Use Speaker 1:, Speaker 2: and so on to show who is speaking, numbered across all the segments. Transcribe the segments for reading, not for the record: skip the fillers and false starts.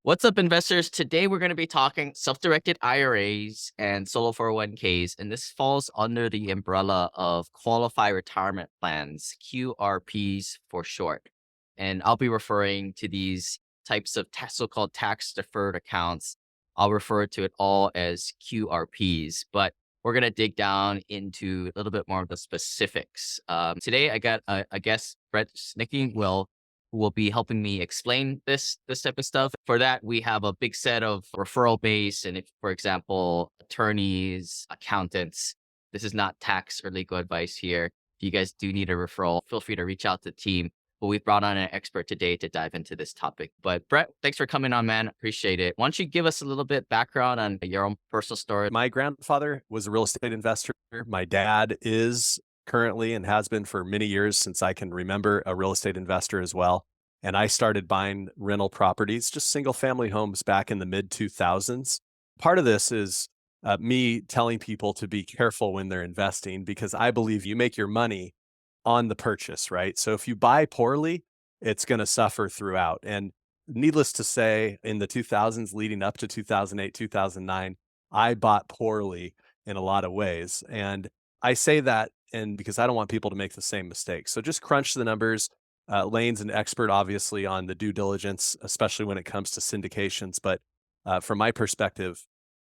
Speaker 1: What's up, investors? Today we're going to be talking self-directed IRAs and solo 401ks, and this falls under the umbrella of qualified retirement plans, QRPs for short. And I'll be referring to these types of so-called tax-deferred accounts. I'll refer to it all as QRPs, but we're going to dig down into a little bit more of the specifics. Today, I got a guest, Brett Snicky, who will be helping me explain this type of stuff. For that, we have a big set of referral base. And if, for example, attorneys, accountants, this is not tax or legal advice here. If you guys do need a referral, feel free to reach out to the team. But we've brought on an expert today to dive into this topic. But Brett, thanks for coming on, man. Appreciate it. Why don't you give us a little bit background on your own personal story?
Speaker 2: My grandfather was a real estate investor. My dad is currently and has been for many years since I can remember a real estate investor as well. And I started buying rental properties, just single family homes back in the mid 2000s. Part of this is me telling people to be careful when they're investing because I believe you make your money on the purchase, right? So if you buy poorly, it's going to suffer throughout. And needless to say, in the 2000s leading up to 2008, 2009, I bought poorly in a lot of ways. And I say that and because I don't want people to make the same mistakes. So just crunch the numbers. Lane's an expert, obviously, on the due diligence, especially when it comes to syndications. But from my perspective,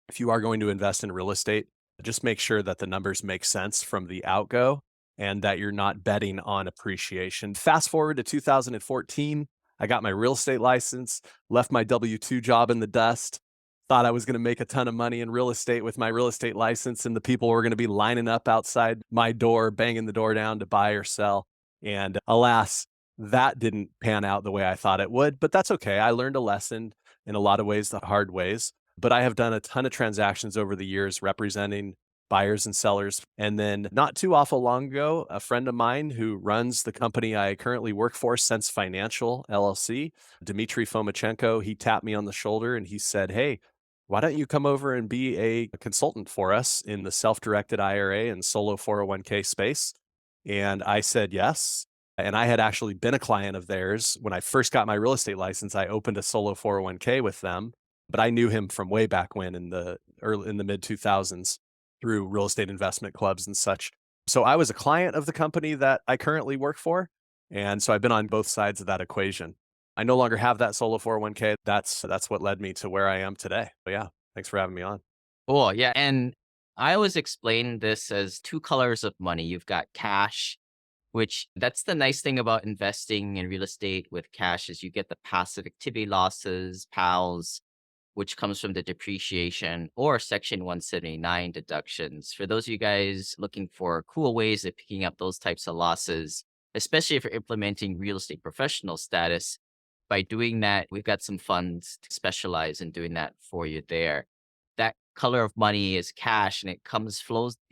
Speaker 2: if you are going to invest in real estate, just make sure that the numbers make sense from the outgo and that you're not betting on appreciation. Fast forward to 2014, I got my real estate license, left my W 2 job in the dust, thought I was going to make a ton of money in real estate with my real estate license, and the people were going to be lining up outside my door, banging the door down to buy or sell. And alas, that didn't pan out the way I thought it would, but that's okay. I learned a lesson in a lot of ways, the hard ways. But I have done a ton of transactions over the years representing buyers and sellers. And then not too awful long ago, a friend of mine who runs the company I currently work for, Sense Financial LLC, Dmitry Fomachenko, he tapped me on the shoulder and he said, "Hey, why don't you come over and be a consultant for us in the self-directed IRA and solo 401k space?" And I said yes. And I had actually been a client of theirs. When I first got my real estate license, I opened a solo 401k with them, but I knew him from way back when in the mid 2000s through real estate investment clubs and such. So I was a client of the company that I currently work for. And so I've been on both sides of that equation. I no longer have that solo 401k. That's what led me to where I am today. But yeah, thanks for having me on.
Speaker 1: Cool. Yeah. And I always explain this as two colors of money. You've got cash, which that's the nice thing about investing in real estate with cash is you get the passive activity losses, PALs, which comes from the depreciation or Section 179 deductions. For those of you guys looking for cool ways of picking up those types of losses, especially if you're implementing real estate professional status, by doing that, we've got some funds to specialize in doing that for you there. That color of money is cash and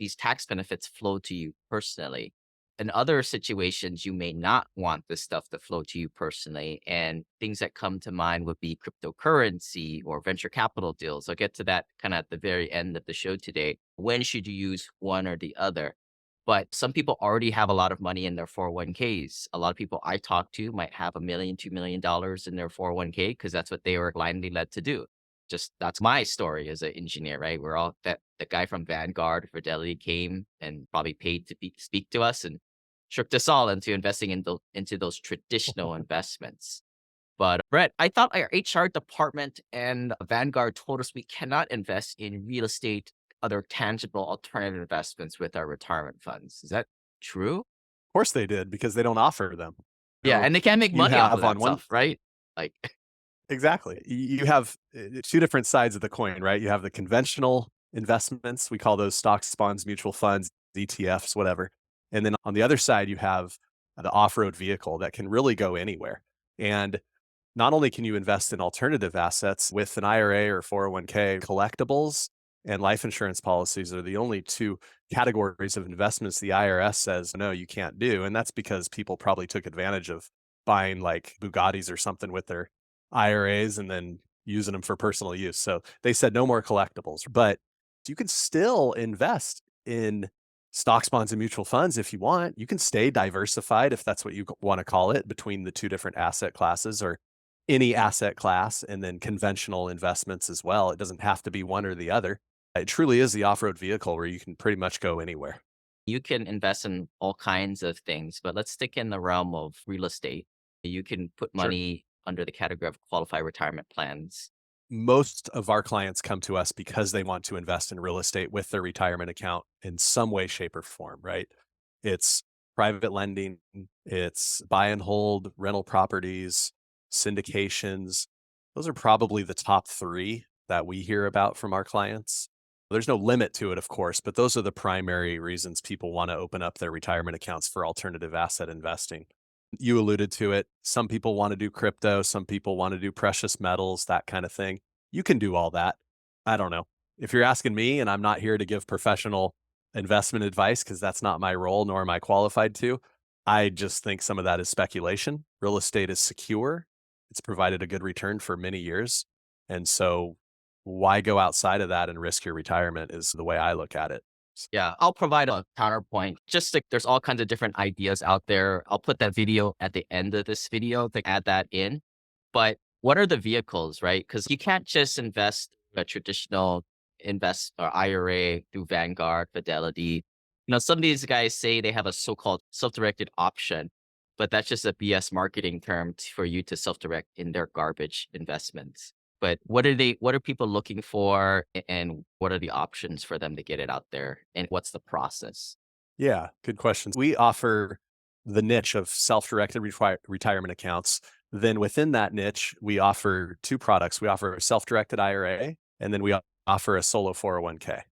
Speaker 1: these tax benefits flow to you personally. In other situations, you may not want this stuff to flow to you personally. And things that come to mind would be cryptocurrency or venture capital deals. I'll get to that kind of at the very end of the show today. When should you use one or the other? But some people already have a lot of money in their 401ks. A lot of people I talk to might have $1 million, $2 million in their 401k because that's what they were blindly led to do. Just that's my story as an engineer, right? We're all that the guy from Vanguard, Fidelity came and probably paid to speak to us and tricked us all into investing into those traditional investments. But Brett, I thought our HR department and Vanguard told us we cannot invest in real estate, other tangible alternative investments with our retirement funds. Is that true?
Speaker 2: Of course they did because they don't offer them.
Speaker 1: Yeah,
Speaker 2: So
Speaker 1: and they can't make
Speaker 2: you
Speaker 1: money off of
Speaker 2: have
Speaker 1: that
Speaker 2: on one
Speaker 1: stuff, right? Like,
Speaker 2: exactly. You have two different sides of the coin, right? You have the conventional investments. We call those stocks, bonds, mutual funds, ETFs, whatever. And then on the other side, you have the off-road vehicle that can really go anywhere. And not only can you invest in alternative assets with an IRA or 401k, collectibles and life insurance policies are the only two categories of investments the IRS says, no, you can't do. And that's because people probably took advantage of buying like Bugattis or something with their IRAs and then using them for personal use. So they said no more collectibles, but you can still invest in stocks, bonds, and mutual funds if you want. You can stay diversified if that's what you want to call it between the two different asset classes, or any asset class and then conventional investments as well. It doesn't have to be one or the other. It truly is the off-road vehicle where you can pretty much go anywhere.
Speaker 1: You can invest in all kinds of things, but let's stick in the realm of real estate. You can put
Speaker 2: Sure.
Speaker 1: money under the category of qualified retirement plans.
Speaker 2: Most of our clients come to us because they want to invest in real estate with their retirement account in some way, shape, or form, right? It's private lending, it's buy and hold, rental properties, syndications. Those are probably the top three that we hear about from our clients. There's no limit to it, of course, but those are the primary reasons people want to open up their retirement accounts for alternative asset investing. You alluded to it. Some people want to do crypto, some people want to do precious metals, that kind of thing. You can do all that. I don't know. If you're asking me, and I'm not here to give professional investment advice because that's not my role, nor am I qualified to, I just think some of that is speculation. Real estate is secure, it's provided a good return for many years. And so, why go outside of that and risk your retirement is the way I look at it.
Speaker 1: Yeah, I'll provide a counterpoint. Just like there's all kinds of different ideas out there. I'll put that video at the end of this video to add that in. But what are the vehicles, right? Because you can't just invest a traditional invest or IRA through Vanguard, Fidelity. Some of these guys say they have a so-called self-directed option, but that's just a BS marketing term for you to self-direct in their garbage investments. But what are people looking for and what are the options for them to get it out there? And what's the process?
Speaker 2: Yeah, good questions. We offer the niche of self-directed retirement accounts. Then within that niche, we offer two products. We offer a self-directed IRA, and then we offer a solo 401k.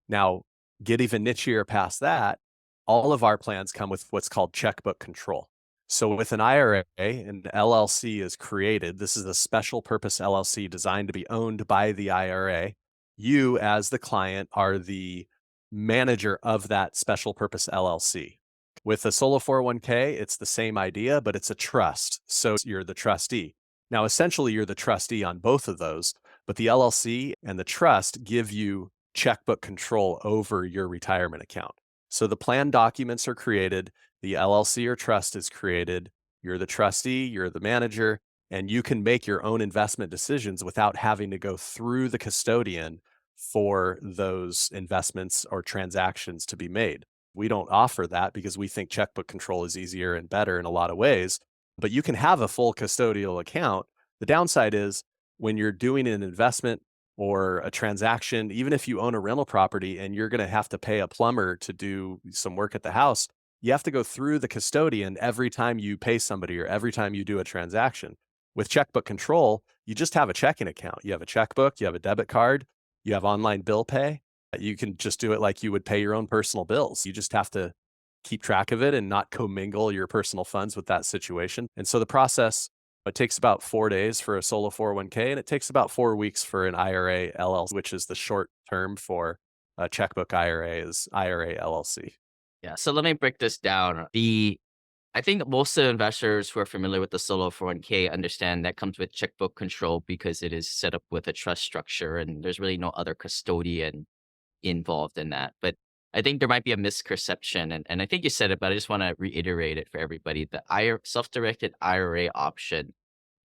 Speaker 2: Now, get even nichier past that, all of our plans come with what's called checkbook control. So with an IRA, an LLC is created. This is a special purpose LLC designed to be owned by the IRA. You, as the client, are the manager of that special purpose LLC. With a solo 401k, it's the same idea, but it's a trust. So you're the trustee. Now, essentially, you're the trustee on both of those, but the LLC and the trust give you checkbook control over your retirement account. So the plan documents are created, the LLC or trust is created, you're the trustee, you're the manager, and you can make your own investment decisions without having to go through the custodian for those investments or transactions to be made. We don't offer that because we think checkbook control is easier and better in a lot of ways, but you can have a full custodial account. The downside is when you're doing an investment or a transaction, even if you own a rental property and you're going to have to pay a plumber to do some work at the house, you have to go through the custodian every time you pay somebody or every time you do a transaction. With checkbook control, you just have a checking account. You have a checkbook, you have a debit card, you have online bill pay. You can just do it like you would pay your own personal bills. You just have to keep track of it and not commingle your personal funds with that situation. And so the process, it takes about 4 days for a solo 401k, and it takes about 4 weeks for an IRA LLC, which is the short term for a checkbook IRA is IRA LLC.
Speaker 1: Yeah. So let me break this down. I think most of the investors who are familiar with the solo 401k understand that comes with checkbook control because it is set up with a trust structure and there's really no other custodian involved in that. But I think there might be a misconception, and I think you said it, but I just want to reiterate it for everybody. The self-directed IRA option,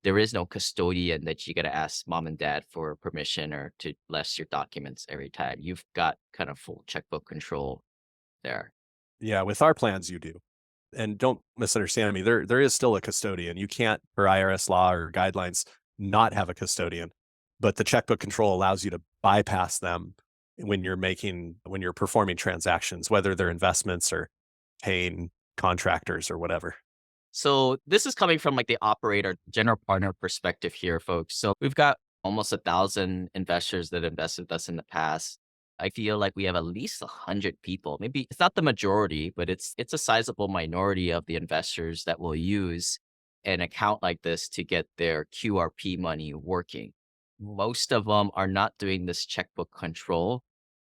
Speaker 1: there is no custodian that you got to ask mom and dad for permission or to bless your documents every time. You've got kind of full checkbook control there.
Speaker 2: Yeah, with our plans, you do. And don't misunderstand me. There is still a custodian. You can't, per IRS law or guidelines, not have a custodian. But the checkbook control allows you to bypass them when you're performing transactions, whether they're investments or paying contractors or whatever.
Speaker 1: So this is coming from like the operator, general partner perspective here, folks. So we've got almost 1,000 investors that invested with us in the past. I feel like we have at least 100 people. Maybe it's not the majority, but it's a sizable minority of the investors that will use an account like this to get their QRP money working. Most of them are not doing this checkbook control.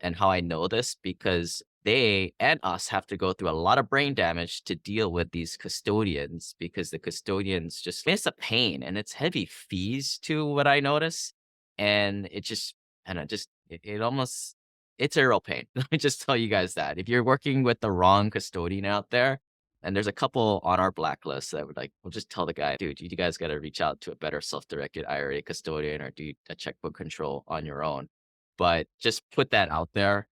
Speaker 1: And how I know this, because they and us have to go through a lot of brain damage to deal with these custodians because the custodians just it's a pain and it's heavy fees too, what I notice. And it just and it just it almost it's a real pain. Let me just tell you guys that. If you're working with the wrong custodian out there, And there's a couple on our blacklist that would like, we'll just tell the guy, dude, you guys got to reach out to a better self-directed IRA custodian or do a checkbook control on your own. But just put that out there.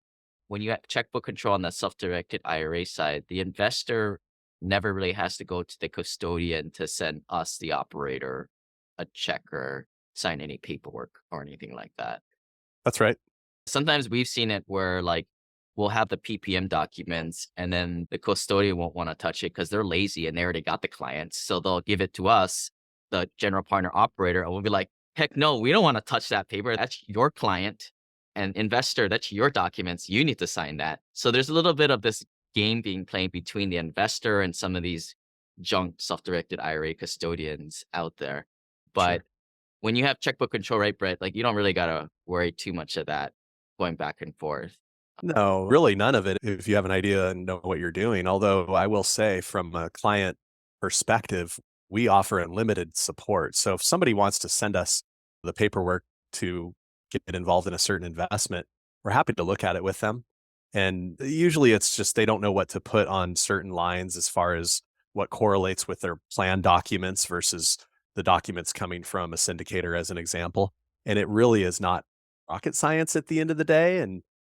Speaker 1: When you have checkbook control on the self-directed IRA side, the investor never really has to go to the custodian to send us, the operator, a check or sign any paperwork or anything like that.
Speaker 2: That's right.
Speaker 1: Sometimes we've seen it where like we'll have the PPM documents and then the custodian won't want to touch it because they're lazy and they already got the clients. So they'll give it to us, the general partner operator, and we'll be like, heck no, we don't want to touch that paper. That's your client and investor. That's your documents. You need to sign that. So there's a little bit of this game being played between the investor and some of these junk self-directed IRA custodians out there. But
Speaker 2: Sure.
Speaker 1: when you have checkbook control, right, Brett, like you don't really got to worry too much of that going back and forth.
Speaker 2: No, really none of it if you have an idea and know what you're doing. Although I will say from a client perspective, we offer unlimited support. So if somebody wants to send us the paperwork to get involved in a certain investment, we're happy to look at it with them. And usually it's just they don't know what to put on certain lines as far as what correlates with their plan documents versus the documents coming from a syndicator, as an example. And it really is not rocket science at the end of the day.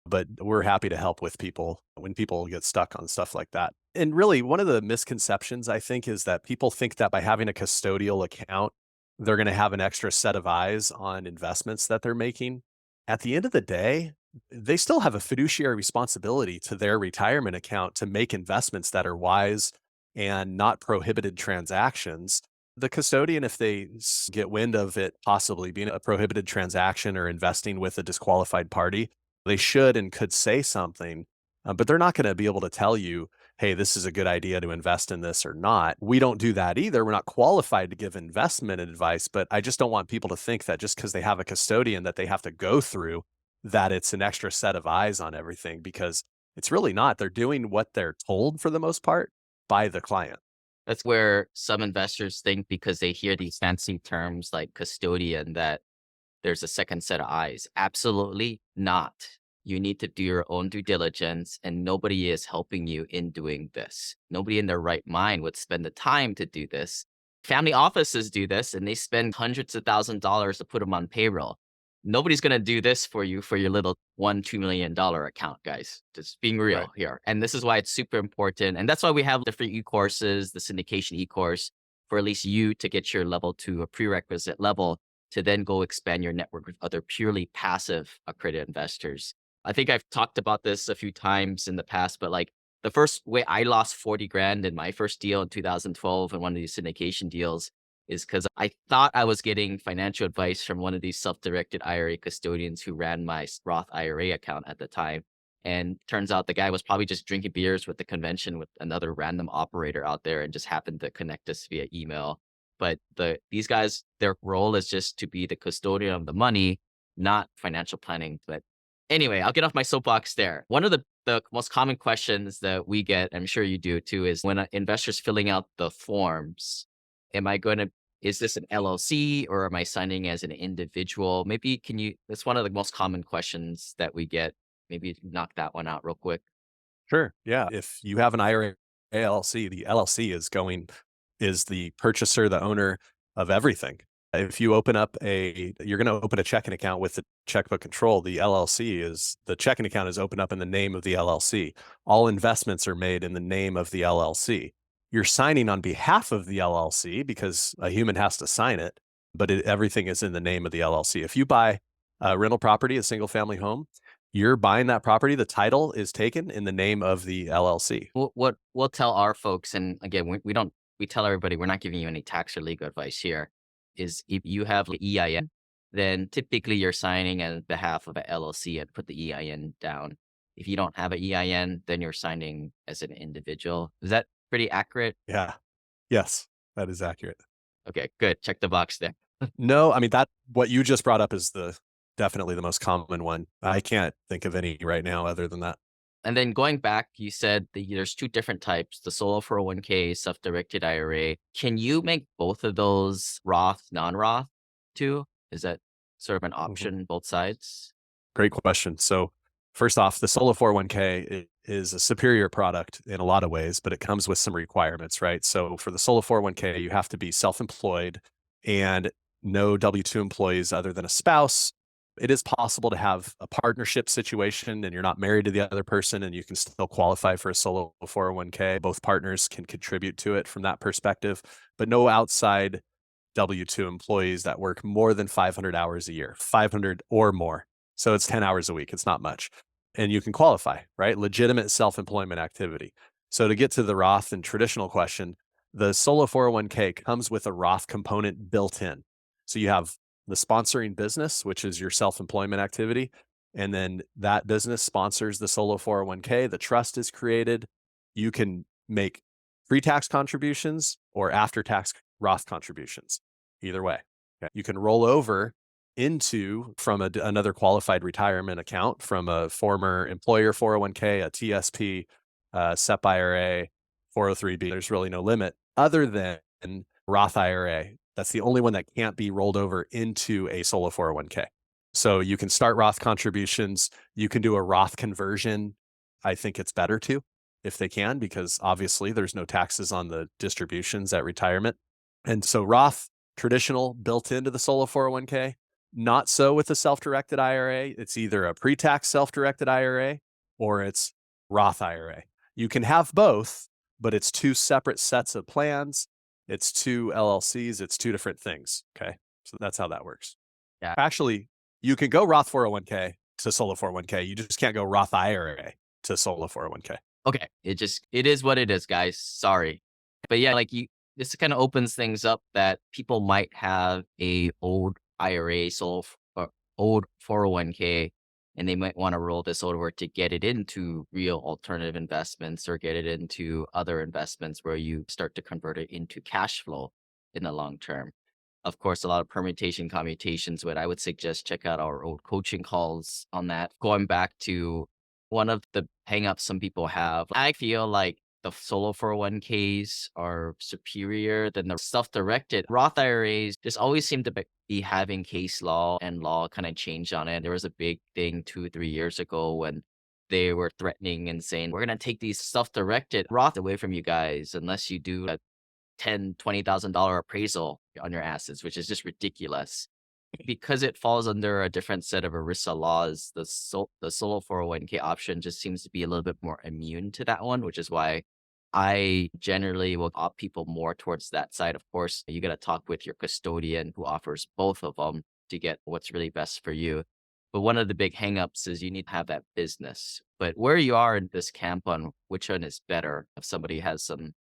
Speaker 2: But we're happy to help with people when people get stuck on stuff like that. And really, one of the misconceptions I think is that people think that by having a custodial account, they're going to have an extra set of eyes on investments that they're making. At the end of the day, they still have a fiduciary responsibility to their retirement account to make investments that are wise and not prohibited transactions. The custodian, if they get wind of it possibly being a prohibited transaction or investing with a disqualified party, they should and could say something, but they're not going to be able to tell you, hey, this is a good idea to invest in this or not. We don't do that either. We're not qualified to give investment advice, but I just don't want people to think that just because they have a custodian that they have to go through, that it's an extra set of eyes on everything, because it's really not. They're doing what they're told for the most part by the client.
Speaker 1: That's where some investors think because they hear these fancy terms like custodian that there's a second set of eyes. Absolutely not. You need to do your own due diligence, and nobody is helping you in doing this. Nobody in their right mind would spend the time to do this. Family offices do this, and they spend hundreds of $1,000s to put them on payroll. Nobody's going to do this for you for your little $1, $2 million account, guys. Just being
Speaker 2: Right.
Speaker 1: real here. And this is why it's super important. And that's why we have different e-courses, the syndication e-course, for at least you to get your level to a prerequisite level to then go expand your network with other purely passive accredited investors. I think I've talked about this a few times in the past, but like the first way I lost 40 grand in my first deal in 2012 in one of these syndication deals is because I thought I was getting financial advice from one of these self-directed IRA custodians who ran my Roth IRA account at the time. And turns out the guy was probably just drinking beers with the convention with another random operator out there and just happened to connect us via email. But these guys, their role is just to be the custodian of the money, not financial planning. But anyway, I'll get off my soapbox there. One of the most common questions that we get, I'm sure you do too, is when an investor's filling out the forms, am I going to, is this an LLC or am I signing as an individual? Maybe can you, that's one of the most common questions that we get. Maybe knock that one out real quick.
Speaker 2: Sure. Yeah. If you have an IRA LLC, the LLC is the purchaser, the owner of everything. If you open up you're going to open a checking account with the checkbook control, the checking account is opened up in the name of the LLC. All investments are made in the name of the LLC. You're signing on behalf of the LLC because a human has to sign it, but everything is in the name of the LLC. If you buy a rental property, a single family home, you're buying that property, the title is taken in the name of the LLC.
Speaker 1: What we'll tell our folks, and again, we don't, we tell everybody we're not giving you any tax or legal advice here, is if you have an EIN, then typically you're signing on behalf of a LLC and put the EIN down. If you don't have an EIN, then you're signing as an individual. Is that pretty accurate?
Speaker 2: Yeah. Yes, that is accurate.
Speaker 1: Okay, good. Check the box there.
Speaker 2: No, I mean, that what you just brought up is definitely the most common one. I can't think of any right now other than that.
Speaker 1: And then going back, you said there's two different types, the solo 401k, self-directed IRA. Can you make both of those Roth, non-Roth too? Is that sort of an
Speaker 2: Mhm.
Speaker 1: option, both sides?
Speaker 2: Great question. So first off, the solo 401k is a superior product in a lot of ways, but it comes with some requirements, right? So for the solo 401k, you have to be self-employed and no W-2 employees other than a spouse. It is possible to have a partnership situation and you're not married to the other person and you can still qualify for a solo 401k. Both partners can contribute to it from that perspective, but no outside W-2 employees that work more than 500 hours a year, 500 or more. So it's 10 hours a week. It's not much. And you can qualify, right? Legitimate self-employment activity. So to get to the Roth and traditional question, the solo 401k comes with a Roth component built in. So you have the sponsoring business, which is your self-employment activity. And then that business sponsors the solo 401k. The trust is created. You can make pre-tax contributions or after-tax Roth contributions, either way. Okay. You can roll over into from another qualified retirement account from a former employer 401k, a TSP, SEP IRA, 403b. There's really no limit other than Roth IRA. That's the only one that can't be rolled over into a solo 401k. So you can start Roth contributions. You can do a Roth conversion. I think it's better to, if they can, because obviously there's no taxes on the distributions at retirement. And so Roth, traditional, built into the solo 401k. Not so with the self-directed IRA. It's either a pre-tax self-directed IRA or it's Roth IRA. You can have both, but it's two separate sets of plans. It's two LLCs. It's two different things. Okay. So that's how that works.
Speaker 1: Yeah.
Speaker 2: Actually, you can go Roth 401k to solo 401k. You just can't go Roth IRA to solo 401k.
Speaker 1: Okay. It is what it is, guys. Sorry. But yeah, this kind of opens things up that people might have a old IRA, or old 401k, and they might want to roll this over to get it into real alternative investments or get it into other investments where you start to convert it into cash flow in the long term. Of course, a lot of permutation commutations, but I would suggest check out our old coaching calls on that. Going back to one of the hangups some people have, I feel like the solo 401ks are superior than the self-directed. Roth IRAs just always seem to be having case law and law kind of change on it. There was a big thing 2 or 3 years ago when they were threatening and saying, we're going to take these self-directed Roth away from you guys unless you do a $20,000 appraisal on your assets, which is just ridiculous. Because it falls under a different set of ERISA laws, the solo 401k option just seems to be a little bit more immune to that one, which is why I generally will opt people more towards that side. Of course, you got to talk with your custodian who offers both of them to get what's really best for you. But one of the big hangups is you need to have that business. But where you are in this camp on which one is better if somebody has some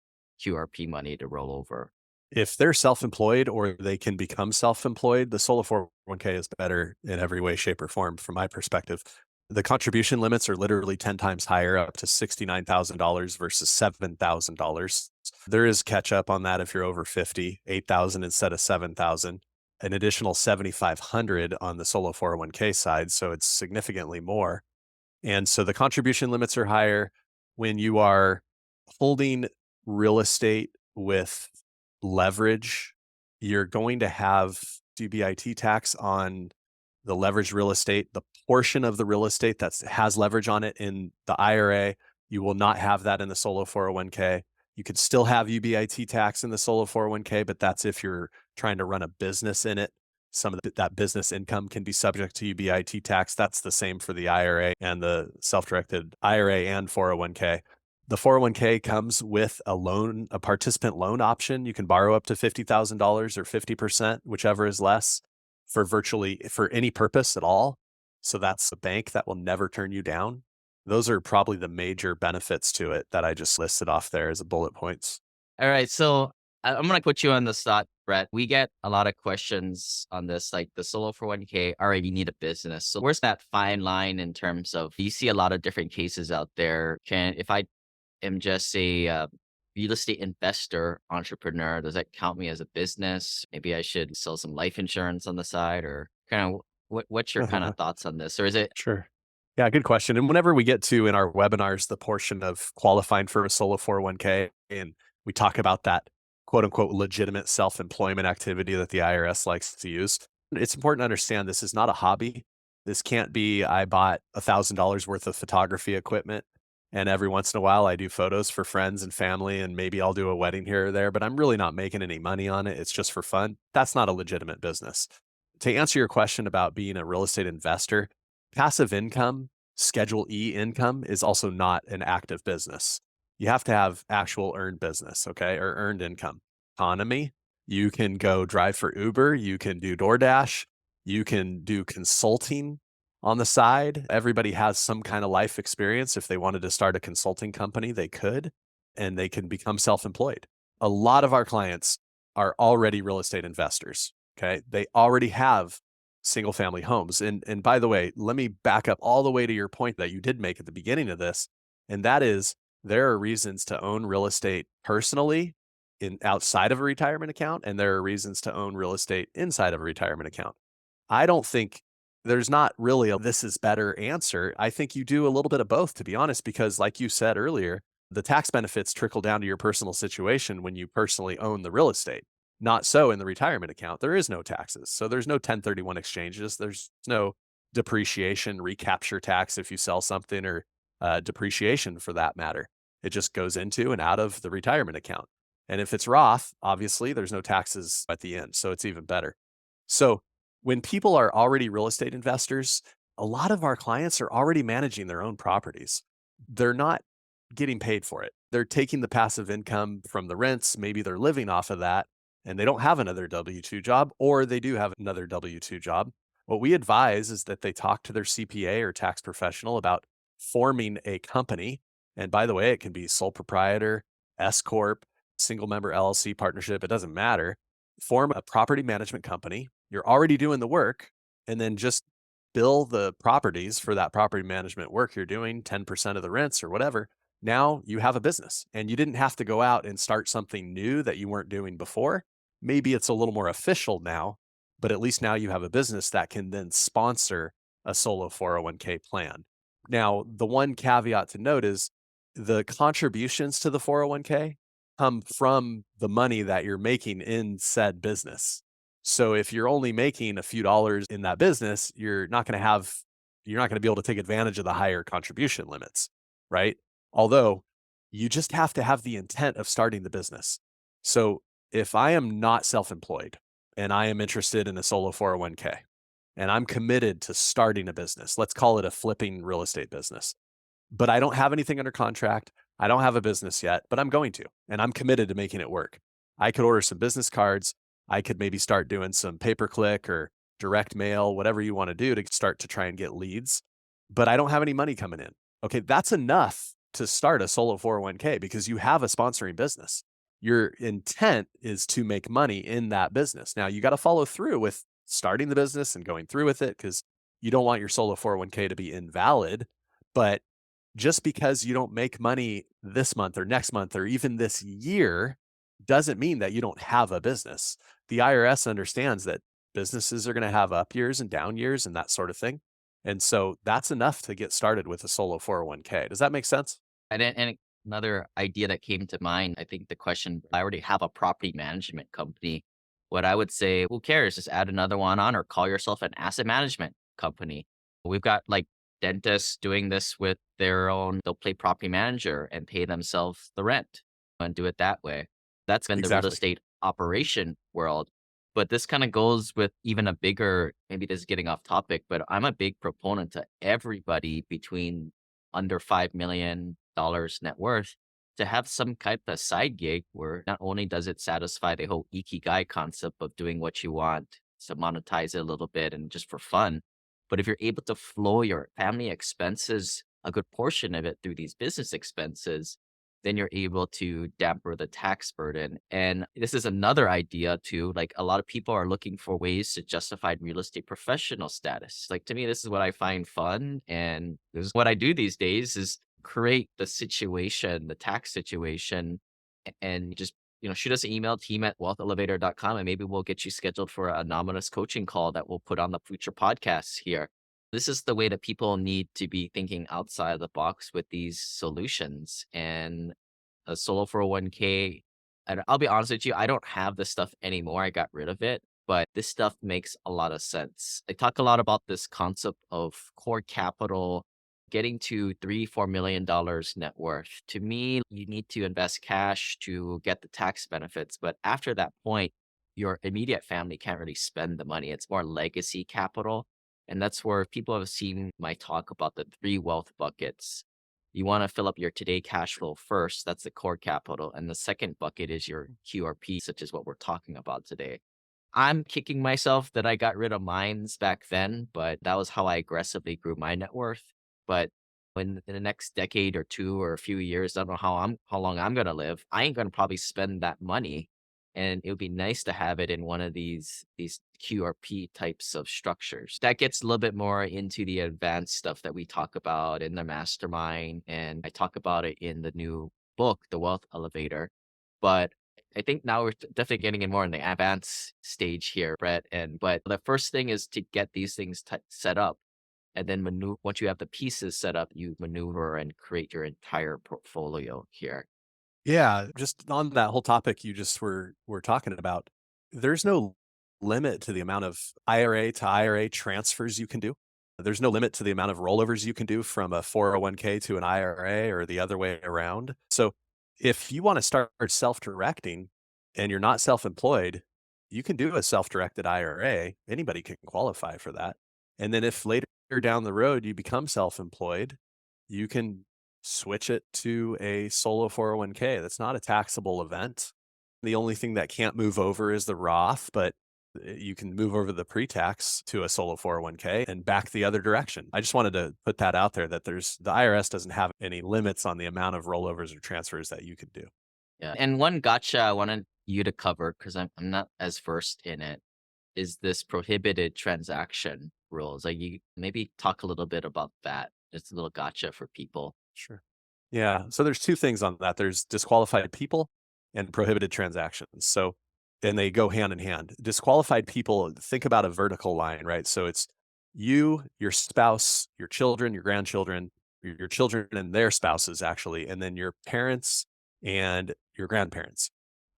Speaker 1: QRP money to roll over.
Speaker 2: If they're self-employed or they can become self-employed, the solo 401k is better in every way, shape, or form from my perspective. The contribution limits are literally 10 times higher, up to $69,000 versus $7,000. There is catch up on that if you're over 50, 8,000 instead of 7,000, an additional 7,500 on the solo 401k side. So it's significantly more. And so the contribution limits are higher. When you are holding real estate with leverage, you're going to have UBIT tax on the leveraged real estate, the portion of the real estate that has leverage on it in the IRA. You will not have that in the solo 401k. You could still have UBIT tax in the solo 401k, but that's if you're trying to run a business in it. Some of that business income can be subject to UBIT tax. That's the same for the IRA and the self-directed IRA and 401k. The 401k comes with a participant loan option. You can borrow up to $50,000 or 50%, whichever is less, for any purpose at all. So that's a bank that will never turn you down. Those are probably the major benefits to it that I just listed off there as bullet points.
Speaker 1: All right. So I'm going to put you on the spot, Brett. We get a lot of questions on this, like the solo 401k. All right, you need a business. So where's that fine line in terms of, you see a lot of different cases out there. If I am just a real estate investor, entrepreneur, does that count me as a business? Maybe I should sell some life insurance on the side, or kind of what's your kind of thoughts on this? Or is it?
Speaker 2: Sure. Yeah, good question. And whenever we get to in our webinars, the portion of qualifying for a solo 401k, and we talk about that quote unquote legitimate self-employment activity that the IRS likes to use, it's important to understand this is not a hobby. This can't be, I bought $1,000 worth of photography equipment And every once in a while, I do photos for friends and family, and maybe I'll do a wedding here or there, but I'm really not making any money on it. It's just for fun. That's not a legitimate business. To answer your question about being a real estate investor, passive income, Schedule E income is also not an active business. You have to have actual earned business, okay, or earned income. Economy, you can go drive for Uber, you can do DoorDash, you can do consulting on the side. Everybody has some kind of life experience. If they wanted to start a consulting company, they could, and they can become self employed. A lot of our clients are already real estate investors. Okay. They already have single family homes. And by the way, let me back up all the way to your point that you did make at the beginning of this. And that is there are reasons to own real estate personally in outside of a retirement account, and there are reasons to own real estate inside of a retirement account. I don't think there's not really a this is better answer. I think you do a little bit of both, to be honest, because like you said earlier, the tax benefits trickle down to your personal situation when you personally own the real estate. Not so in the retirement account. There is no taxes. So there's no 1031 exchanges. There's no depreciation, recapture tax if you sell something, or depreciation for that matter. It just goes into and out of the retirement account. And if it's Roth, obviously there's no taxes at the end. So it's even better. So when people are already real estate investors, a lot of our clients are already managing their own properties. They're not getting paid for it. They're taking the passive income from the rents. Maybe they're living off of that and they don't have another W 2 job, or they do have another W 2 job. What we advise is that they talk to their CPA or tax professional about forming a company. And by the way, it can be sole proprietor, S Corp, single member LLC partnership, it doesn't matter. Form a property management company. You're already doing the work, and then just bill the properties for that property management work you're doing, 10% of the rents or whatever. Now you have a business and you didn't have to go out and start something new that you weren't doing before. Maybe it's a little more official now, but at least now you have a business that can then sponsor a solo 401k plan. Now, the one caveat to note is the contributions to the 401k come from the money that you're making in said business. So if you're only making a few dollars in that business, you're not going to be able to take advantage of the higher contribution limits, right? Although you just have to have the intent of starting the business. So if I am not self-employed and I am interested in a solo 401k and I'm committed to starting a business, let's call it a flipping real estate business, but I don't have anything under contract. I don't have a business yet, but I'm going to, and I'm committed to making it work. I could order some business cards. I could maybe start doing some pay-per-click or direct mail, whatever you want to do to start to try and get leads, but I don't have any money coming in. Okay, that's enough to start a solo 401k because you have a sponsoring business. Your intent is to make money in that business. Now, you got to follow through with starting the business and going through with it because you don't want your solo 401k to be invalid. But just because you don't make money this month or next month or even this year doesn't mean that you don't have a business. The IRS understands that businesses are going to have up years and down years and that sort of thing. And so that's enough to get started with a solo 401k. Does that make sense?
Speaker 1: And another idea that came to mind, I think the question, I already have a property management company. What I would say, who cares? Just add another one on or call yourself an asset management company. We've got like dentists doing this with their own, they'll play property manager and pay themselves the rent and do it that way. That's been the real
Speaker 2: Exactly.
Speaker 1: estate operation world. But this kind of goes with even a bigger, maybe this is getting off topic, but I'm a big proponent to everybody between under $5 million net worth to have some type of side gig where not only does it satisfy the whole ikigai concept of doing what you want to monetize it a little bit and just for fun, but if you're able to flow your family expenses, a good portion of it through these business expenses, then you're able to damper the tax burden. And this is another idea too. Like a lot of people are looking for ways to justify real estate professional status. Like to me, this is what I find fun. And this is what I do these days is create the situation, the tax situation, and just, shoot us an email, team@wealthelevator.com, and maybe we'll get you scheduled for an anonymous coaching call that we'll put on the future podcasts here. This is the way that people need to be thinking outside the box with these solutions. And a solo 401k, and I'll be honest with you, I don't have this stuff anymore. I got rid of it, but this stuff makes a lot of sense. I talk a lot about this concept of core capital getting to $3, $4 million net worth. To me, you need to invest cash to get the tax benefits. But after that point, your immediate family can't really spend the money. It's more legacy capital. And that's where people have seen my talk about the three wealth buckets. You want to fill up your today cash flow first. That's the core capital. And the second bucket is your QRP, such as what we're talking about today. I'm kicking myself that I got rid of mines back then, but that was how I aggressively grew my net worth. But when in the next decade or two or a few years, I don't know how long I'm gonna live. I ain't gonna probably spend that money. And it would be nice to have it in one of these QRP types of structures. That gets a little bit more into the advanced stuff that we talk about in the mastermind. And I talk about it in the new book, The Wealth Elevator. But I think now we're definitely getting in more in the advanced stage here, Brett. And but the first thing is to get these things set up, and then maneuver. Once you have the pieces set up, you maneuver and create your entire portfolio here.
Speaker 2: Yeah, just on that whole topic you just were talking about, there's no limit to the amount of IRA to IRA transfers you can do. There's no limit to the amount of rollovers you can do from a 401k to an IRA or the other way around. So if you want to start self-directing and you're not self-employed, you can do a self-directed IRA. Anybody can qualify for that. And then if later down the road you become self-employed, you can switch it to a solo 401k. That's not a taxable event. The only thing that can't move over is the Roth, but you can move over the pre-tax to a solo 401k and back the other direction. I just wanted to put that out there that the IRS doesn't have any limits on the amount of rollovers or transfers that you could do.
Speaker 1: Yeah. And one gotcha I wanted you to cover, because I'm not as versed in it, is this prohibited transaction rules. Like you maybe talk a little bit about that. It's a little gotcha for people.
Speaker 2: Sure. Yeah. So there's two things on that. There's disqualified people and prohibited transactions. So, and they go hand in hand. Disqualified people, think about a vertical line, right? So it's you, your spouse, your children, your grandchildren, your children and their spouses, actually, and then your parents and your grandparents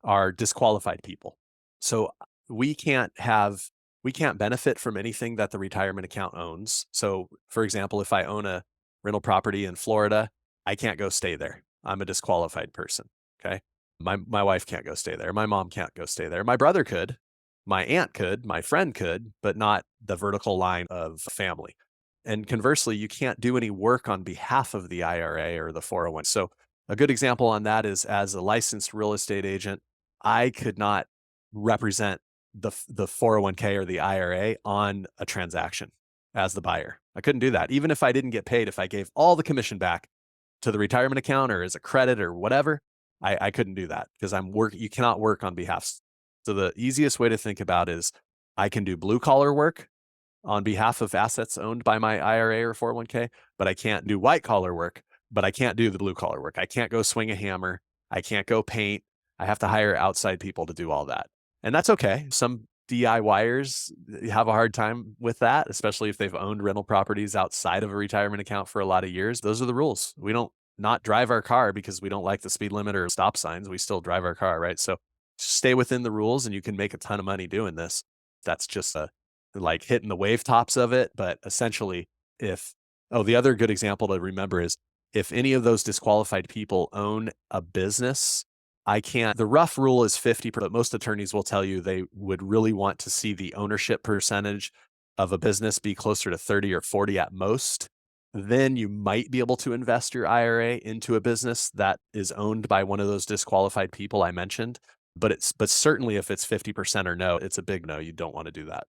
Speaker 2: are disqualified people. So we can't have, we can't benefit from anything that the retirement account owns. So, for example, if I own a rental property in Florida, I can't go stay there. I'm a disqualified person. Okay. My wife can't go stay there. My mom can't go stay there. My brother could, my aunt could, my friend could, but not the vertical line of family. And conversely, you can't do any work on behalf of the IRA or the 401. So a good example on that is as a licensed real estate agent, I could not represent the 401k or the IRA on a transaction as the buyer. I couldn't do that. Even if I didn't get paid, if I gave all the commission back to the retirement account or as a credit or whatever, I couldn't do that because you cannot work on behalf. So the easiest way to think about is I can do blue collar work on behalf of assets owned by my IRA or 401k, but I can't do white collar work, but I can't do the blue collar work. I can't go swing a hammer. I can't go paint. I have to hire outside people to do all that. And that's okay. Some DIYers have a hard time with that, especially if they've owned rental properties outside of a retirement account for a lot of years. Those are the rules. We don't not drive our car because we don't like the speed limit or stop signs. We still drive our car, right? So stay within the rules and you can make a ton of money doing this. That's just like hitting the wave tops of it. But essentially, the other good example to remember is if any of those disqualified people own a business, I can't. The rough rule is 50%, but most attorneys will tell you they would really want to see the ownership percentage of a business be closer to 30 or 40 at most. Then you might be able to invest your IRA into a business that is owned by one of those disqualified people I mentioned. But certainly if it's 50% or no, it's a big no. You don't want to do that.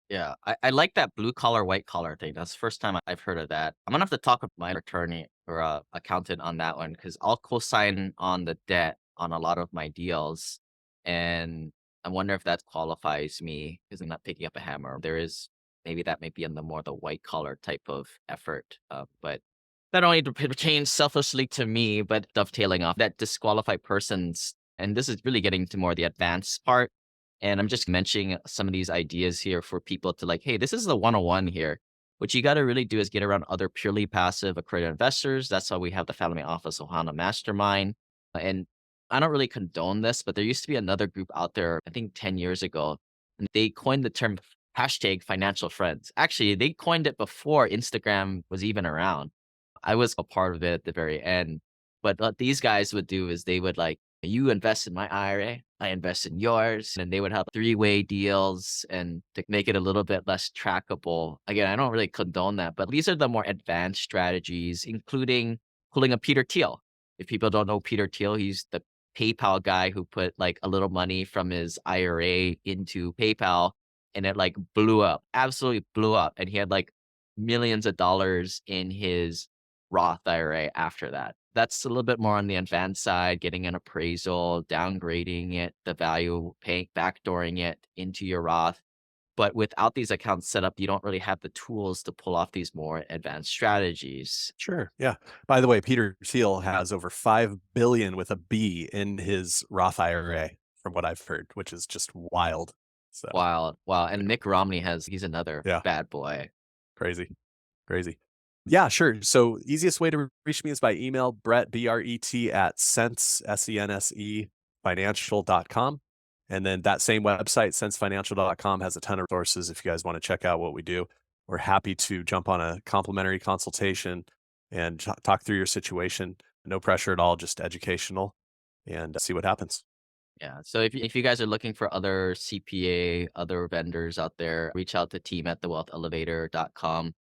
Speaker 1: Yeah, I like that blue collar, white collar thing. That's the first time I've heard of that. I'm gonna have to talk with my attorney or accountant on that one because I'll co-sign on the debt on a lot of my deals, and I wonder if that qualifies me because I'm not picking up a hammer. There is maybe that may be in the more the white collar type of effort, but that only pertains selfishly to me. But dovetailing off that disqualified persons, and this is really getting to more the advanced part and I'm just mentioning some of these ideas here for people to like, hey, this is the 101 here. What you got to really do is get around other purely passive accredited investors. That's why we have the Family Office Ohana Mastermind. And I don't really condone this, but there used to be another group out there, I think 10 years ago, and they coined the term hashtag financial friends. Actually, they coined it before Instagram was even around. I was a part of it at the very end. But what these guys would do is they would like, you invest in my IRA, I invest in yours. And they would have three-way deals and to make it a little bit less trackable. Again, I don't really condone that, but these are the more advanced strategies, including pulling a Peter Thiel. If people don't know Peter Thiel, he's the PayPal guy who put like a little money from his IRA into PayPal and it like blew up, absolutely blew up. And he had like millions of dollars in his Roth IRA after that. That's a little bit more on the advanced side, getting an appraisal, downgrading it, the value, paying, backdooring it into your Roth. But without these accounts set up, you don't really have the tools to pull off these more advanced strategies.
Speaker 2: Sure. Yeah. By the way, Peter Thiel has over 5 billion with a B in his Roth IRA, from what I've heard, which is just wild. So,
Speaker 1: Wow. Wow.
Speaker 2: yeah.
Speaker 1: And Mitt Romney he's another
Speaker 2: Yeah.
Speaker 1: bad boy.
Speaker 2: Crazy. Crazy. Yeah, sure. So easiest way to reach me is by email, Brett, BRET at sense, SENSE, financial.com. And then that same website, sensefinancial.com, has a ton of resources if you guys want to check out what we do. We're happy to jump on a complimentary consultation and talk through your situation. No pressure at all, just educational, and see what happens.
Speaker 1: Yeah. So if you guys are looking for other CPA, other vendors out there, reach out to team at thewealthelevator.com.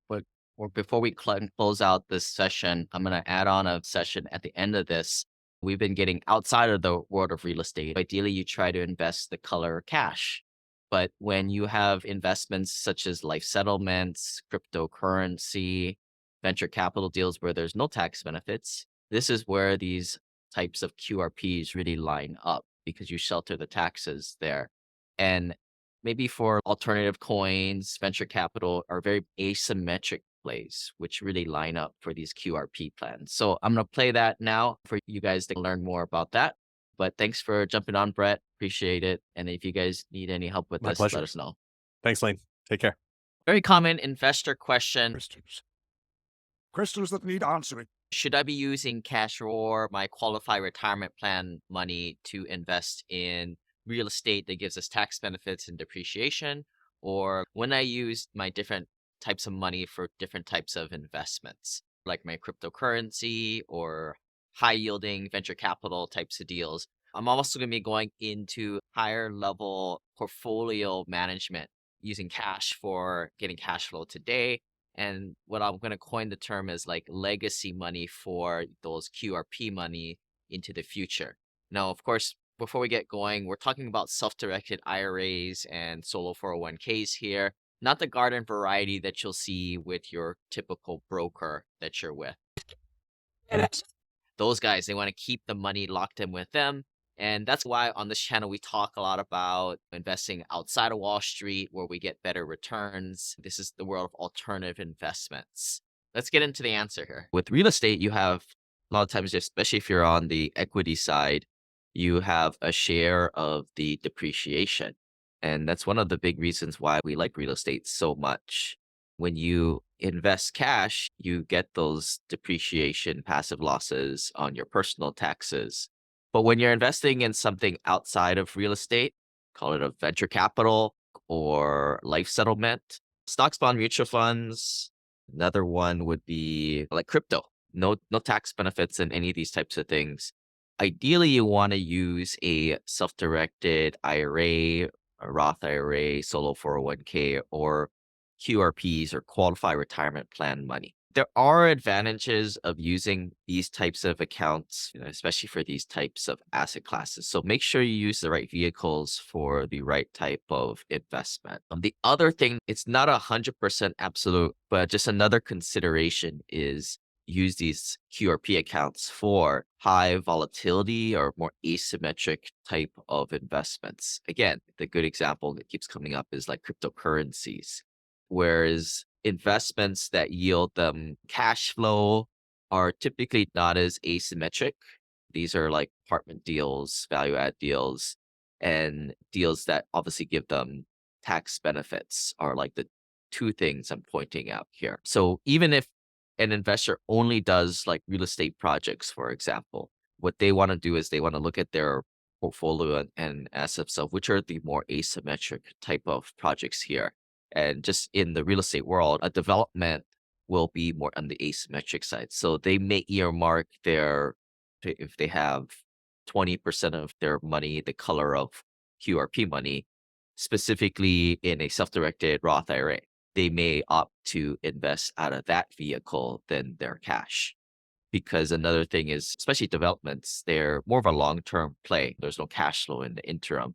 Speaker 1: But or before we close out this session, I'm going to add on a session at the end of this. We've been getting outside of the world of real estate. Ideally, you try to invest the color cash. But when you have investments such as life settlements, cryptocurrency, venture capital deals where there's no tax benefits, this is where these types of QRPs really line up because you shelter the taxes there. And maybe for alternative coins, venture capital are very asymmetric plays, which really line up for these QRP plans. So I'm going to play that now for you guys to learn more about that. But thanks for jumping on, Brett. Appreciate it. And if you guys need any help with
Speaker 2: My
Speaker 1: this,
Speaker 2: pleasure.
Speaker 1: let us know.
Speaker 2: Thanks, Lane. Take care.
Speaker 1: Very common investor question.
Speaker 3: Questions that need answering.
Speaker 1: Should I be using cash or my qualified retirement plan money to invest in real estate that gives us tax benefits and depreciation? Or when I use my different types of money for different types of investments, like my cryptocurrency or high yielding venture capital types of deals? I'm also going to be going into higher level portfolio management using cash for getting cash flow today. And what I'm going to coin the term is like legacy money for those QRP money into the future. Now, of course, before we get going, we're talking about self-directed IRAs and solo 401ks here, not the garden variety that you'll see with your typical broker that you're with. Those guys, they want to keep the money locked in with them. And that's why on this channel, we talk a lot about investing outside of Wall Street where we get better returns. This is the world of alternative investments. Let's get into the answer here. With real estate, you have a lot of times, especially if you're on the equity side, you have a share of the depreciation. And that's one of the big reasons why we like real estate so much. When you invest cash, you get those depreciation passive losses on your personal taxes. But when you're investing in something outside of real estate, call it a venture capital or life settlement, stocks, bond, mutual funds, another one would be like crypto. No tax benefits in any of these types of things. Ideally, you want to use a self-directed IRA, a Roth IRA, solo 401k, or QRPs or qualified retirement plan money. There are advantages of using these types of accounts, especially for these types of asset classes. So make sure you use the right vehicles for the right type of investment. The other thing, it's not 100% absolute, but just another consideration is use these QRP accounts for high volatility or more asymmetric type of investments. Again, the good example that keeps coming up is like cryptocurrencies. Whereas investments that yield them cash flow are typically not as asymmetric. These are like apartment deals, value add deals, and deals that obviously give them tax benefits are like the two things I'm pointing out here. So even if an investor only does like real estate projects, for example, what they want to do is they want to look at their portfolio and assets of which are the more asymmetric type of projects here. And just in the real estate world, a development will be more on the asymmetric side. So they may earmark if they have 20% of their money, the color of QRP money, specifically in a self-directed Roth IRA. They may opt to invest out of that vehicle than their cash. Because another thing is, especially developments, they're more of a long-term play. There's no cash flow in the interim.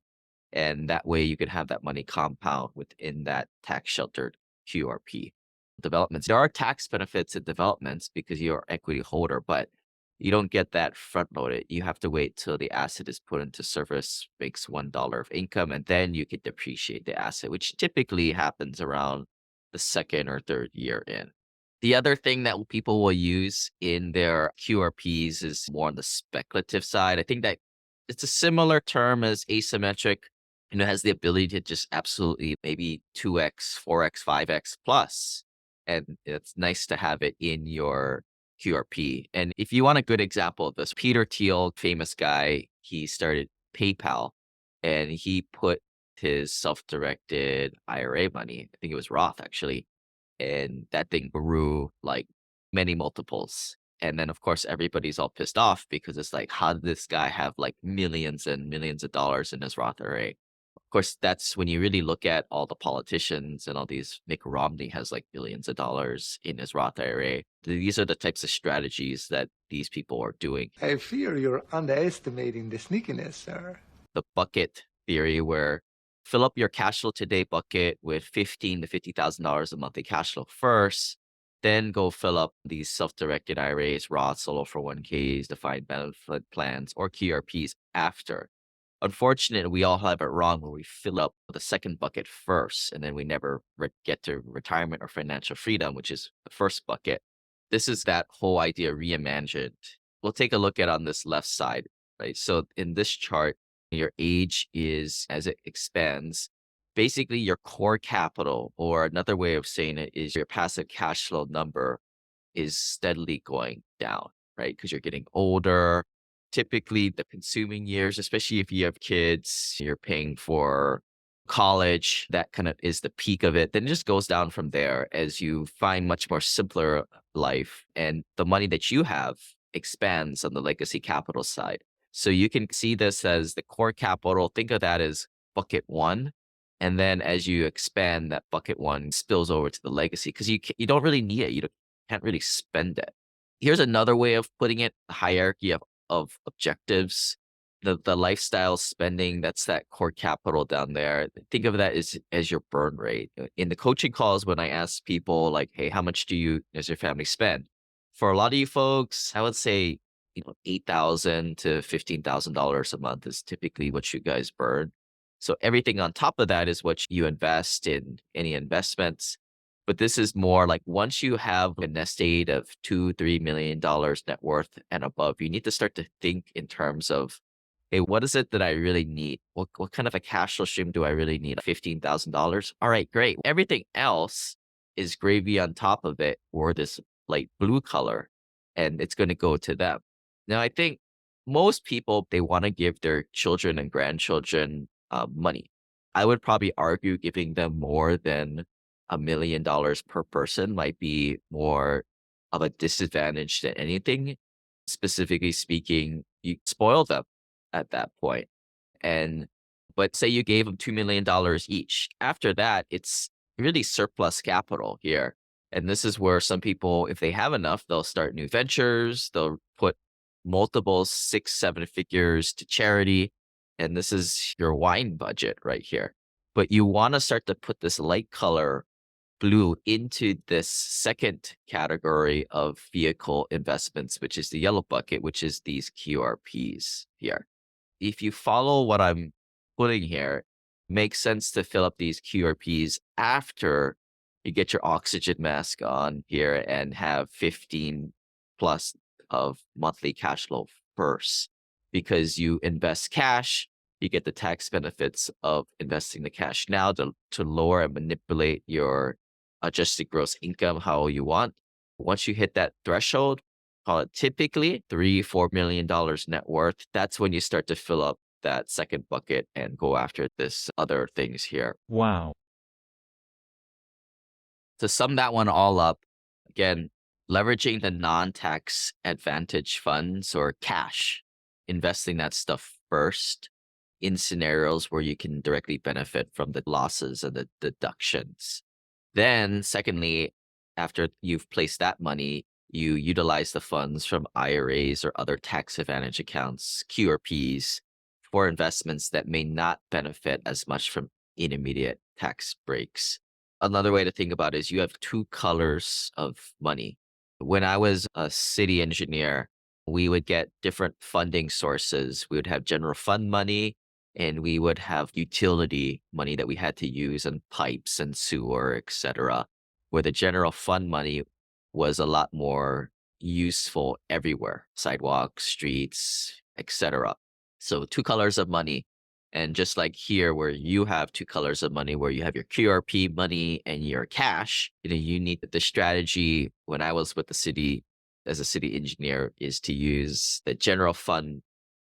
Speaker 1: And that way you can have that money compound within that tax sheltered QRP. Developments, there are tax benefits in developments because you're an equity holder, but you don't get that front loaded. You have to wait till the asset is put into service, makes $1 of income, and then you can depreciate the asset, which typically happens around the second or third year in. The other thing that people will use in their QRPs is more on the speculative side. I think that it's a similar term as asymmetric, and it has the ability to just absolutely maybe 2x, 4x, 5x plus. And it's nice to have it in your QRP. And if you want a good example of this, Peter Thiel, famous guy, he started PayPal and he put his self-directed IRA money, I think it was Roth actually, and that thing grew like many multiples. And then, of course, everybody's all pissed off because it's like, how did this guy have like millions and millions of dollars in his Roth IRA? Of course, that's when you really look at all the politicians and all these. Mitt Romney has like billions of dollars in his Roth IRA. These are the types of strategies that these people are doing.
Speaker 4: I fear you're underestimating the sneakiness, sir.
Speaker 1: The bucket theory, where fill up your cash flow today bucket with $15,000 to $50,000 a monthly cash flow first, then go fill up these self-directed IRAs, Roth, Solo 401ks, defined benefit plans, or QRPs after. Unfortunately, we all have it wrong where we fill up the second bucket first, and then we never get to retirement or financial freedom, which is the first bucket. This is that whole idea reimagined. We'll take a look at on this left side, right? So in this chart, your age is, as it expands, basically your core capital, or another way of saying it is your passive cash flow number is steadily going down, right? Because you're getting older. Typically, the consuming years, especially if you have kids, you're paying for college, that kind of is the peak of it. Then it just goes down from there as you find much more simpler life, and the money that you have expands on the legacy capital side. So you can see this as the core capital. Think of that as bucket one. And then as you expand, that bucket one spills over to the legacy because you don't really need it. You can't really spend it. Here's another way of putting it: the hierarchy of objectives. The lifestyle spending, that's that core capital down there. Think of that as your burn rate. In the coaching calls, when I ask people like, hey, how much does your family spend? For a lot of you folks, I would say, $8,000 to $15,000 a month is typically what you guys burn. So everything on top of that is what you invest in any investments. But this is more like once you have a nest egg of $2-3 million net worth and above, you need to start to think in terms of, hey, what is it that I really need? What kind of a cash flow stream do I really need? $15,000? All right, great. Everything else is gravy on top of it, or this light blue color, and it's going to go to them. Now, I think most people, they want to give their children and grandchildren money. I would probably argue giving them more than $1 million per person might be more of a disadvantage than anything. Specifically speaking, you spoil them at that point. But say you gave them $2 million each. After that, it's really surplus capital here. And this is where some people, if they have enough, they'll start new ventures. They'll put multiple 6-7 figures to charity. And this is your wine budget right here. But you want to start to put this light color blue into this second category of vehicle investments, which is the yellow bucket, which is these QRPs here. If you follow what I'm putting here, it makes sense to fill up these QRPs after you get your oxygen mask on here and have 15 plus of monthly cash flow first, because you invest cash, you get the tax benefits of investing the cash now to lower and manipulate your adjusted gross income how you want. Once you hit that threshold, call it typically $3-4 million net worth, that's when you start to fill up that second bucket and go after this other things here.
Speaker 5: Wow.
Speaker 1: To sum that one all up, Again, leveraging the non-tax advantage funds or cash, investing that stuff first in scenarios where you can directly benefit from the losses and the deductions. Then, secondly, after you've placed that money, you utilize the funds from IRAs or other tax advantage accounts, QRPs, for investments that may not benefit as much from immediate tax breaks. Another way to think about it is you have two colors of money. When I was a city engineer, we would get different funding sources. We would have general fund money, and we would have utility money that we had to use on pipes and sewer, etc. Where the general fund money was a lot more useful everywhere, sidewalks, streets, etc. So two colors of money. And just like here, where you have two colors of money, where you have your QRP money and your cash, you need the strategy. When I was with the city as a city engineer, is to use the general fund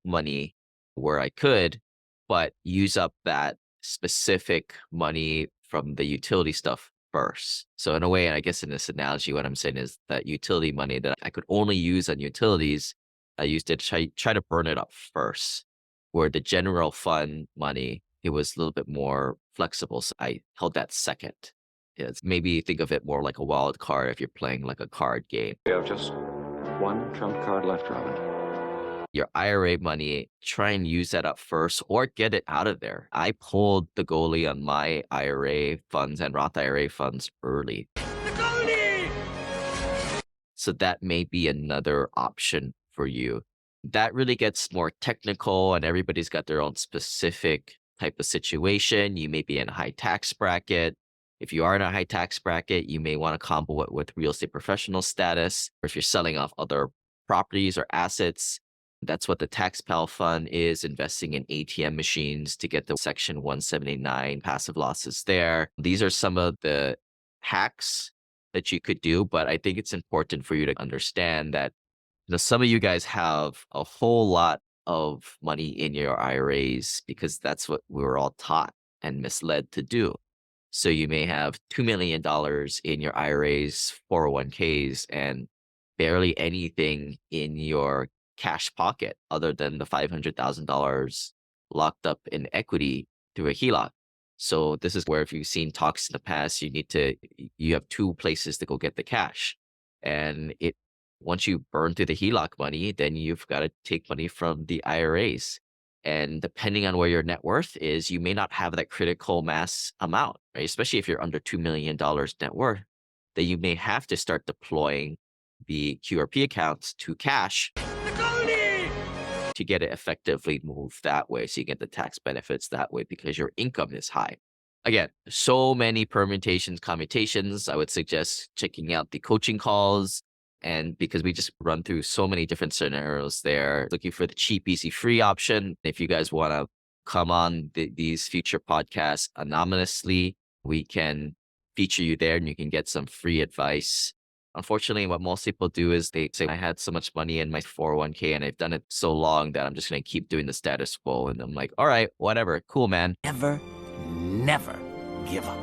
Speaker 1: money where I could, but use up that specific money from the utility stuff first. So in a way, and I guess in this analogy, what I'm saying is that utility money that I could only use on utilities, I used it to try to burn it up first. Where the general fund money, it was a little bit more flexible. So I held that second. It's maybe think of it more like a wild card if you're playing like a card game.
Speaker 5: We have just one trump card left, Robin.
Speaker 1: Your IRA money, try and use that up first or get it out of there. I pulled the goalie on my IRA funds and Roth IRA funds early. The goalie! So that may be another option for you. That really gets more technical, and everybody's got their own specific type of situation. You may be in a high tax bracket. If you are in a high tax bracket, you may want to combo it with real estate professional status. Or if you're selling off other properties or assets, that's what the tax pal fund is, investing in ATM machines to get the Section 179 passive losses there. These are some of the hacks that you could do, but I think it's important for you to understand that some of you guys have a whole lot of money in your IRAs because that's what we were all taught and misled to do. So you may have $2 million in your IRAs, 401ks, and barely anything in your cash pocket other than the $500,000 locked up in equity through a HELOC. So this is where, if you've seen talks in the past, you have two places to go get the cash. And once you burn through the HELOC money, then you've got to take money from the IRAs. And depending on where your net worth is, you may not have that critical mass amount, right? Especially if you're under $2 million net worth, then you may have to start deploying the QRP accounts to cash to get it effectively moved that way. So you get the tax benefits that way because your income is high. Again, so many permutations, commutations. I would suggest checking out the coaching calls. And because we just run through so many different scenarios there, looking for the cheap, easy, free option. If you guys want to come on these future podcasts anonymously, we can feature you there and you can get some free advice. Unfortunately, what most people do is they say, I had so much money in my 401k and I've done it so long that I'm just going to keep doing the status quo. And I'm like, all right, whatever. Cool, man.
Speaker 6: Never give up.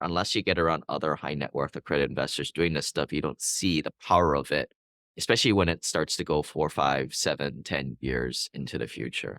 Speaker 1: Unless you get around other high net worth accredited investors doing this stuff, you don't see the power of it, especially when it starts to go 4, 5, 7, 10 years into the future.